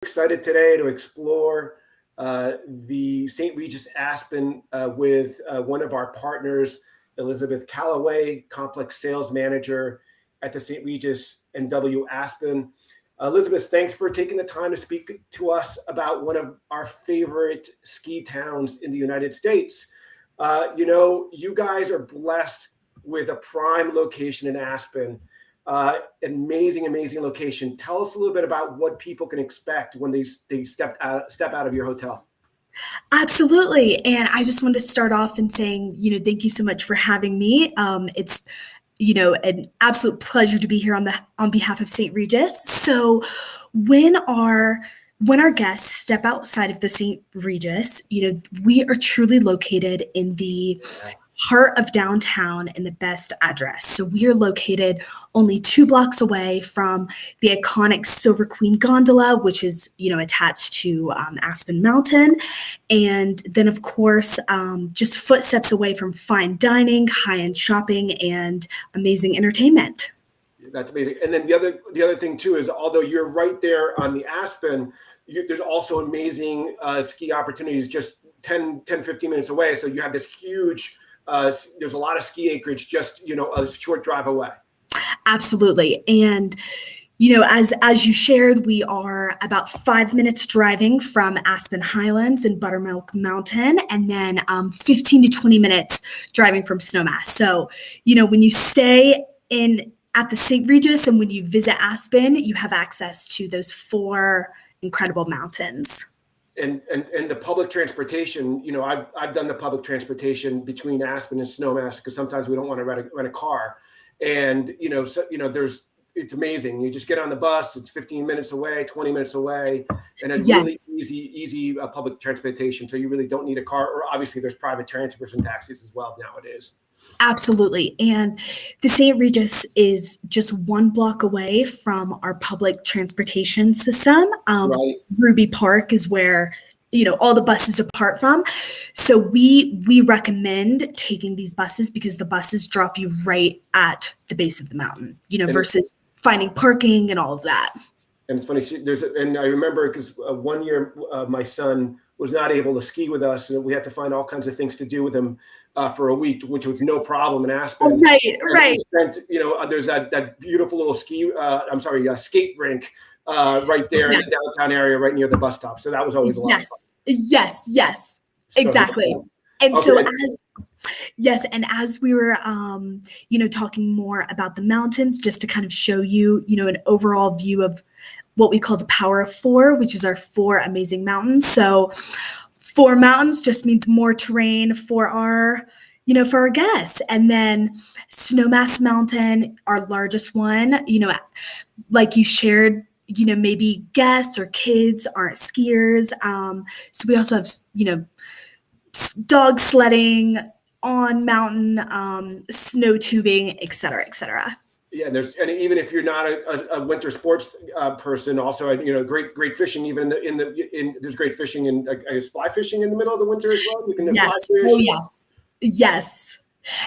Excited today to explore the St. Regis Aspen with one of our partners, Elizabeth Calloway, Complex Sales Manager at the St. Regis NW Aspen. Elizabeth, thanks for taking the time to speak to us about one of our favorite ski towns in the United States. You guys are blessed with a prime location in Aspen. Amazing location. Tell us a little bit about what people can expect when they step out of your hotel. Absolutely. And I just wanted to start off in saying, thank you so much for having me. It's an absolute pleasure to be here on behalf of St. Regis. So when our guests step outside of the St. Regis, we are truly located in the heart of downtown in the best address. So we are located only 2 blocks away from the iconic Silver Queen gondola, which is, attached to Aspen Mountain. And then, of course, just footsteps away from fine dining, high-end shopping, and amazing entertainment. That's amazing. And then the other thing, too, is although you're right there on the Aspen, there's also amazing ski opportunities just 10, 15 minutes away. So you have this huge there's a lot of ski acreage just, a short drive away. Absolutely. And, as you shared, we are about 5 minutes driving from Aspen Highlands and Buttermilk Mountain, and then 15 to 20 minutes driving from Snowmass. So, when you stay at the St. Regis and when you visit Aspen, you have access to those 4 incredible mountains. And the public transportation, I've done the public transportation between Aspen and Snowmass because sometimes we don't want to rent a car, and it's amazing. You just get on the bus; it's 15 minutes away, 20 minutes away, and it's really easy public transportation. So you really don't need a car, or obviously there's private transfers and taxis as well nowadays. Absolutely. And the St. Regis is just 1 block away from our public transportation system. Right. Ruby Park is where, all the buses depart from. So we recommend taking these buses because the buses drop you right at the base of the mountain, versus finding parking and all of that. And it's funny, and I remember because one year my son was not able to ski with us, and we had to find all kinds of things to do with him for a week, which was no problem in Aspen. Right. Spent, there's that beautiful little skate rink right there in the downtown area, right near the bus stop. So that was always a lot of fun. Yes, exactly. And okay. so as we were, talking more about the mountains, just to kind of show you, an overall view of what we call the Power of 4, which is our 4 amazing mountains. So 4 mountains just means more terrain for our guests. And then Snowmass Mountain, our largest one, like you shared, maybe guests or kids aren't skiers. So we also have, dog sledding, on mountain, snow tubing, et cetera, et cetera. Yeah, and even if you're not a winter sports person, also great fishing. Even there's great fishing and fly fishing in the middle of the winter as well. You can fly fish. Yes.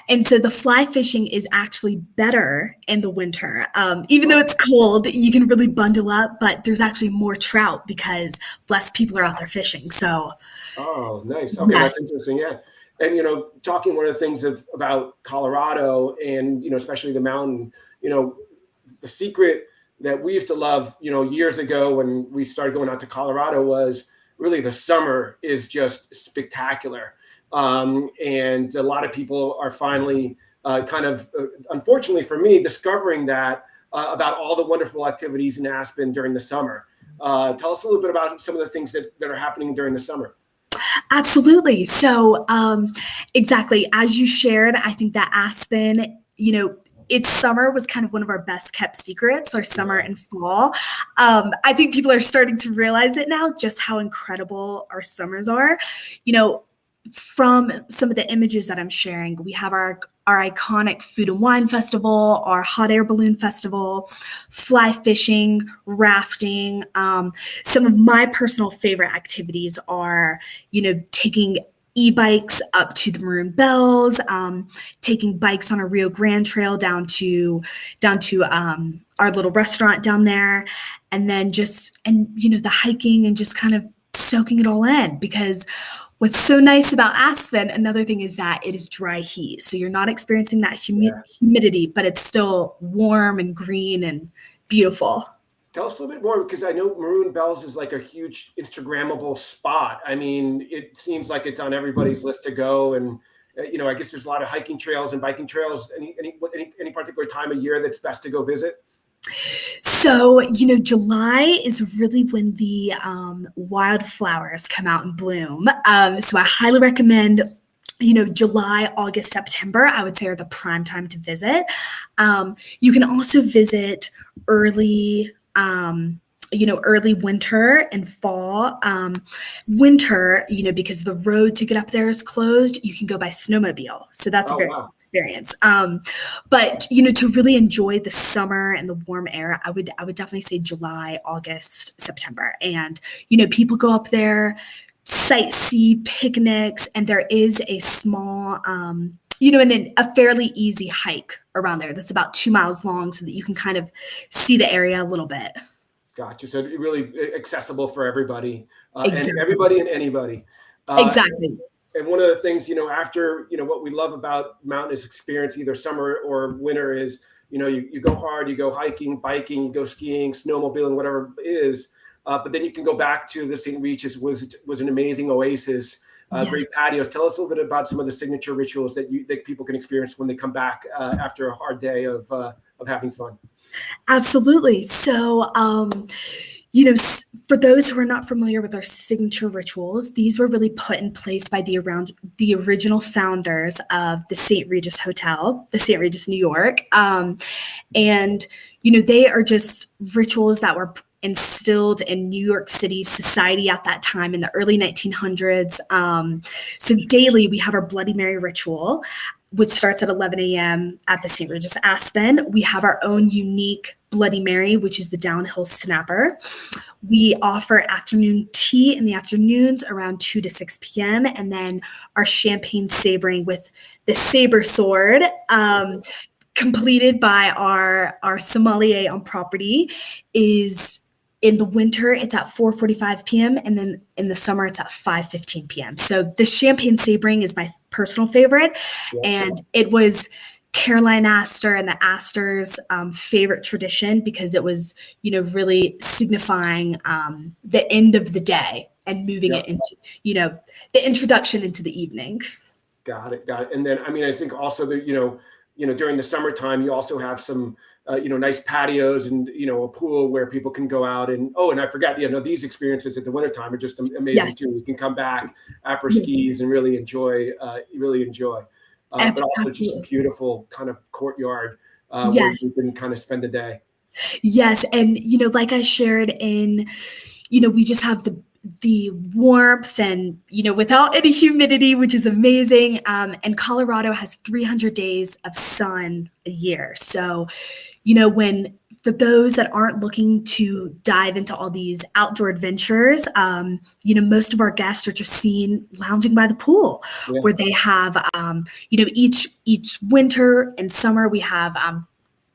And so the fly fishing is actually better in the winter. Even though it's cold, you can really bundle up, but there's actually more trout because less people are out there fishing. So. Oh, nice. Okay, That's interesting. Yeah. And, talking one of the things about Colorado and, especially the mountain, the secret that we used to love, years ago when we started going out to Colorado was really the summer is just spectacular. And a lot of people are finally unfortunately for me, discovering that about all the wonderful activities in Aspen during the summer. Tell us a little bit about some of the things that are happening during the summer. Absolutely. So exactly. As you shared, I think that Aspen, its summer was kind of one of our best kept secrets, our summer and fall. I think people are starting to realize it now, just how incredible our summers are. From some of the images that I'm sharing, we have our iconic Food and Wine Festival, our hot air balloon festival, fly fishing, rafting. Some of my personal favorite activities are, taking e-bikes up to the Maroon Bells, taking bikes on a Rio Grande trail down to our little restaurant down there. and then the hiking and just kind of soaking it all in, because what's so nice about Aspen, another thing, is that it is dry heat. So you're not experiencing that humidity, but it's still warm and green and beautiful. Tell us a little bit more, because I know Maroon Bells is like a huge Instagrammable spot. I mean, it seems like it's on everybody's list to go. And, I guess there's a lot of hiking trails and biking trails. Any particular time of year that's best to go visit? So, July is really when the wildflowers come out and bloom. So I highly recommend, July, August, September, I would say, are the prime time to visit. You can also visit early winter and fall. Winter, because the road to get up there is closed, you can go by snowmobile. So that's a very cool experience. But, to really enjoy the summer and the warm air, I would definitely say July, August, September. And, people go up there, sightsee, picnics, and there is a small, and then a fairly easy hike around there that's about 2 miles long, so that you can kind of see the area a little bit. Gotcha. So really accessible for everybody, Exactly. and everybody and anybody. Exactly. And one of the things, after, what we love about mountainous experience, either summer or winter, is, you go hard, you go hiking, biking, you go skiing, snowmobiling, whatever it is. But then you can go back to the St. Regis, was an amazing oasis, great patios. Tell us a little bit about some of the signature rituals that people can experience when they come back after a hard day of having fun. Absolutely. So, for those who are not familiar with our signature rituals, these were really put in place by the original founders of the St. Regis Hotel, the St. Regis, New York. And, they are just rituals that were instilled in New York City society at that time in the early 1900s. So daily we have our Bloody Mary ritual, which starts at 11 a.m. at the St. Regis Aspen. We have our own unique Bloody Mary, which is the downhill snapper. We offer afternoon tea in the afternoons around 2 to 6 p.m. And then our champagne sabering with the saber sword, completed by our sommelier on property, is in the winter, it's at 4:45 p.m. And then in the summer, it's at 5:15 p.m. So the champagne sabering is my personal favorite. And it was Caroline Astor and the Astors' favorite tradition, because it was, really signifying the end of the day and moving it into, the introduction into the evening. Got it. And then, I think also that, during the summertime, you also have some, nice patios and, a pool where people can go out and I forgot, these experiences at the wintertime are just amazing too. You can come back after skis and really enjoy. But also just a beautiful kind of courtyard where you can kind of spend the day. Yes. And, like I shared in, we just have the warmth and, without any humidity, which is amazing. And Colorado has 300 days of sun a year. So, for those that aren't looking to dive into all these outdoor adventures, most of our guests are just seen lounging by the pool, where they have, each winter and summer we have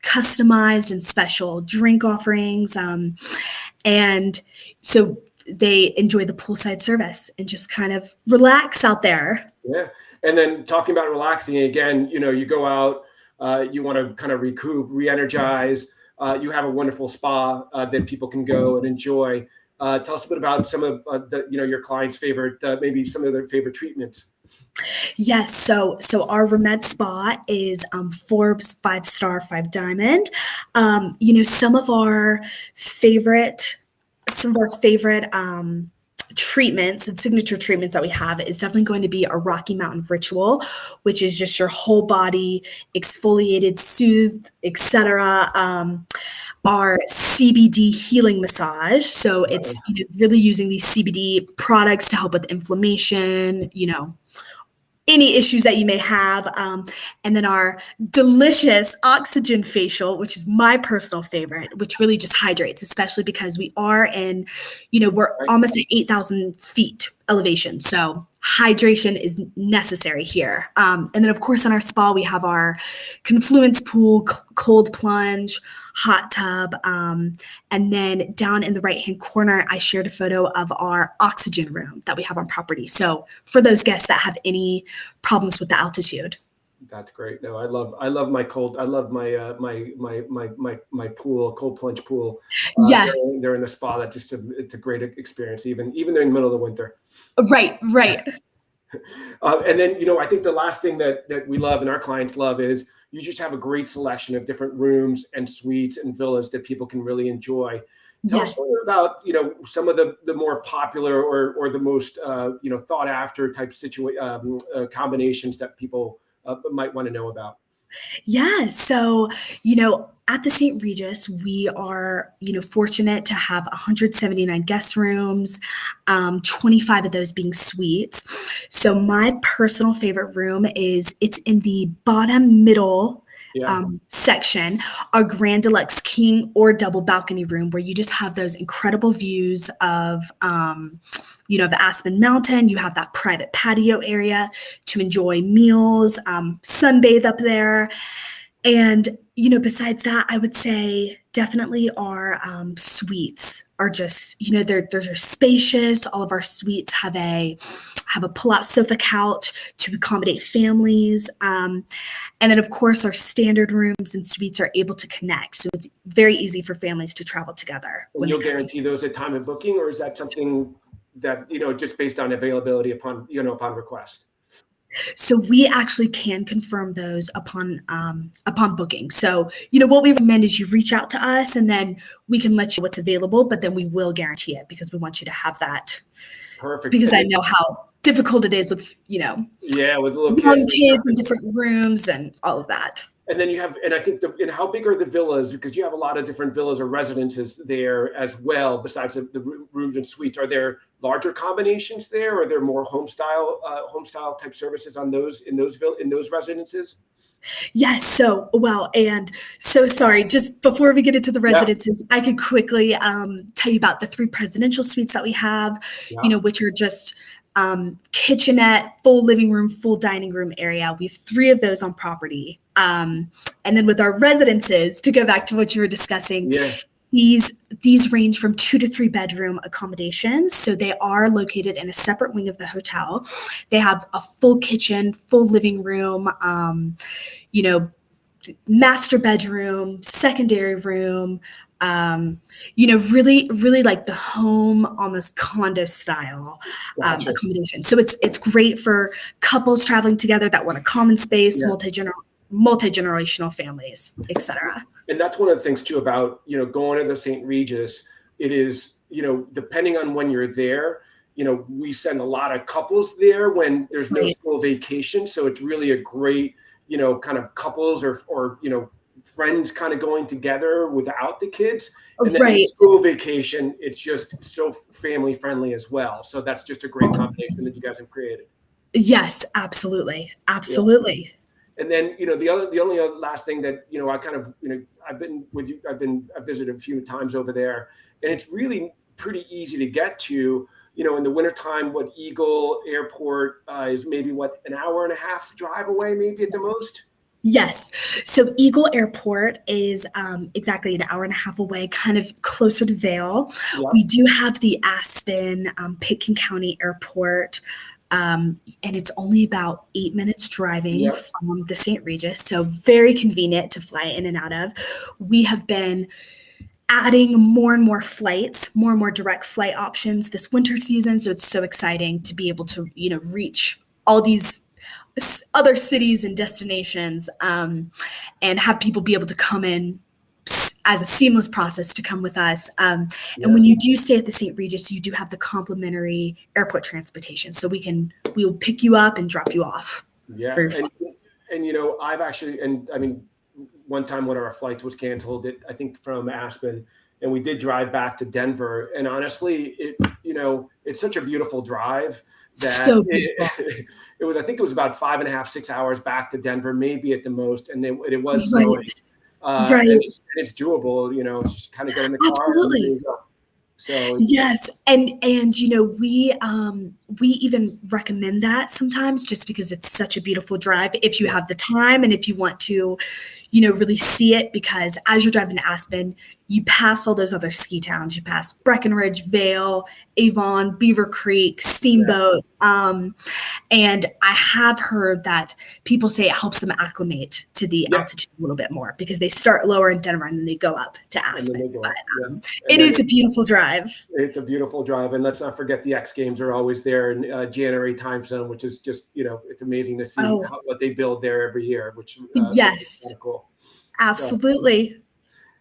customized and special drink offerings. And so they enjoy the poolside service and just kind of relax out there. Yeah. And then talking about relaxing again, you go out, you want to kind of recoup, re-energize. You have a wonderful spa that people can go and enjoy. Tell us a bit about some of your clients' favorite, maybe some of their favorite treatments. Yes. So our Remed Spa is Forbes 5-star, 5 diamond. Some of our favorite treatments and signature treatments that we have is definitely going to be our Rocky Mountain ritual, which is just your whole body exfoliated, soothed, etc. Our CBD healing massage. So it's really using these CBD products to help with inflammation, any issues that you may have. And then our delicious oxygen facial, which is my personal favorite, which really just hydrates, especially because we are in, we're almost at 8,000 feet elevation. So hydration is necessary here. And then, of course, in our spa, we have our confluence pool, cold plunge, hot tub. And then down in the right-hand corner, I shared a photo of our oxygen room that we have on property. So for those guests that have any problems with the altitude. That's great. No, I love my my pool, cold plunge pool. Yes. They're in the spa. It's a great experience, even in the middle of the winter. Right. And then, I think the last thing that we love and our clients love is you just have a great selection of different rooms and suites and villas that people can really enjoy. Tell us a little about, some of the more popular or the most, thought after type combinations that people might want to know about. Yeah. So, at the St. Regis, we are, fortunate to have 179 guest rooms, 25 of those being suites. So my personal favorite room it's in the bottom middle section, our Grand Deluxe King or double balcony room, where you just have those incredible views of, the Aspen Mountain. You have that private patio area to enjoy meals, sunbathe up there. And, besides that, I would say definitely our suites are just, they're spacious. All of our suites have a pull-out sofa couch to accommodate families. And then, of course, our standard rooms and suites are able to connect. So it's very easy for families to travel together. And you'll guarantee those at time of booking, or is that something that, just based on availability upon request? So we actually can confirm those upon booking. So, what we recommend is you reach out to us and then we can let you know what's available, but then we will guarantee it because we want you to have that. Perfect. Because I know how difficult it is with, with little kids in different rooms and all of that. And then you have, and I think, and how big are the villas? Because you have a lot of different villas or residences there as well, besides the rooms and suites. Are there larger combinations there, or are there more home style type services on those in those residences? Yes. So, and so sorry, just before we get into the residences, I could quickly tell you about the 3 presidential suites that we have, which are just kitchenette, full living room, full dining room area. We have 3 of those on property. And then with our residences, to go back to what you were discussing, these range from 2 to 3 bedroom accommodations. So they are located in a separate wing of the hotel. They have a full kitchen, full living room, master bedroom, secondary room, really, really like the home, almost condo style accommodation. So it's great for couples traveling together that want a common space, multi-generational families, etc. And that's one of the things too about, going to the St. Regis. It is, depending on when you're there, we send a lot of couples there when there's no school vacation. So it's really a great, kind of couples or friends kind of going together without the kids. And then in school vacation, it's just so family friendly as well. So that's just a great combination that you guys have created. Yes, absolutely. Absolutely. Yeah. And then, the only other last thing that, I kind of, I've been with you, I've visited a few times over there, and it's really pretty easy to get to. In the wintertime, Eagle Airport is maybe an hour and a half drive away, maybe at the most? Yes. So Eagle Airport is exactly an hour and a half away, kind of closer to Vail. Yep. We do have the Aspen, Pitkin County Airport, and it's only about 8 minutes driving from the St. Regis. So very convenient to fly in and out of. We have been adding more and more flights, more and more direct flight options this winter season. So it's so exciting to be able to, reach all these other cities and destinations, and have people be able to come in as a seamless process to come with us. And when you do stay at the St. Regis, you do have the complimentary airport transportation. So we will pick you up and drop you off. Yeah. And I've actually, one time one of our flights was canceled, I think from Aspen, and we did drive back to Denver. And honestly, it's such a beautiful drive that so it was, I think it was about 5.5, 6 hours back to Denver, maybe at the most. And then it was right. And it's doable, just kind of get in the car. Absolutely. So Yes, and we even recommend that sometimes just because it's such a beautiful drive if you yeah, have the time and if you want to, really see it, because as you're driving to Aspen, you pass all those other ski towns. You pass Breckenridge, Vale, Avon, Beaver Creek, yeah, Steamboat. And I have heard that people say it helps them acclimate to the yeah. altitude a little bit more because they start lower in Denver and then they go up to And then Aspen. they go But up. Yeah. And it then is a beautiful drive. it's a beautiful drive. And let's not forget the X Games are always there in January time zone, which is just, it's amazing to see Oh, what they build there every year, which makes it kind yes, of cool. So, absolutely.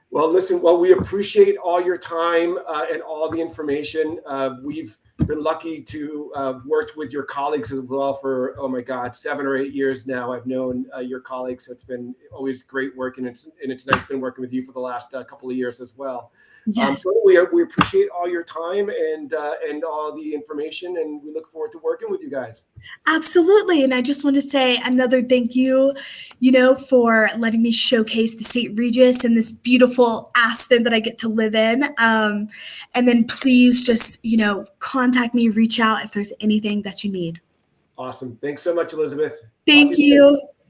well, listen, well, we appreciate all your time and all the information. We've been lucky to work with your colleagues as well for, oh my God, 7 or 8 years now. I've known your colleagues. So it's been always great work, and it's nice been working with you for the last couple of years as well. Yes, So we appreciate all your time and all the information, and we look forward to working with you guys. absolutely. And I just want to say another thank you, for letting me showcase the St. Regis and this beautiful Aspen that I get to live in. And then please just, contact me, reach out if there's anything that you need. Awesome. Thanks so much, Elizabeth. Talk to Thank you soon. you.